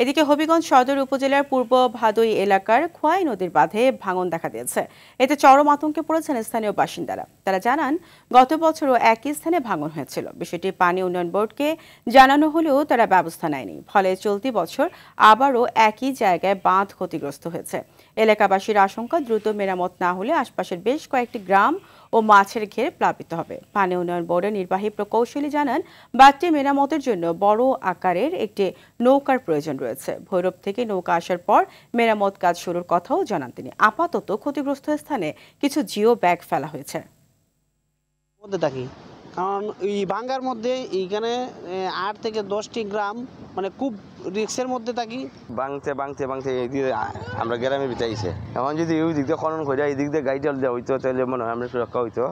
এদিকে হবিগঞ্জ সদর উপজেলার পূর্ব ভাদুই এলাকার খোয়াই নদীর বাঁধে ভাঙন দেখা দিয়েছে। এতে চরম আতঙ্কে পড়েছেন স্থানীয় বাসিন্দারা। তারা জানান, গত বছরও একই স্থানে ভাঙন হয়েছিল। বিষয়টি পানি উন্নয়ন বোর্ডকে জানানো হলেও তারা ব্যবস্থা নেয়নি। ফলে চলতি বছর আবারও একই জায়গায় বাঁধ ক্ষতিগ্রস্ত হয়েছে। এলাকাবাসীর আশঙ্কা, দ্রুত মেরামত না হলে আশপাশের বেশ কয়েকটি গ্রাম ও মাছের ঘেরে প্লাবিত হবে। পানি উন্নয়ন বোর্ডের নির্বাহী প্রকৌশলী জানান, বাঁধটি মেরামতের জন্য বড় আকারের একটি নৌকার প্রয়োজন রয়েছে। ভৈরব থেকে নৌকা আসার পর মেরামত কাজ শুরুর কথাও জানান তিনি। আপাতত ক্ষতিগ্রস্ত স্থানে কিছু জিও ব্যাগ ফেলা হয়েছে। কারণ এই ভাঙ্গার মধ্যে এইখানে 8 থেকে 10টি গ্রাম মানে খুব রিস্কের মধ্যে থাকি। ভাঙতে এই দিকে আমরা গ্রামে বিতাইছে। এখন যদি ওই দিক দিয়ে খনন করে এই দিক দিয়ে গাড়ি চাল দেওয়া হইতো তাহলে মনে হয় আমরা সুরক্ষা হইতো।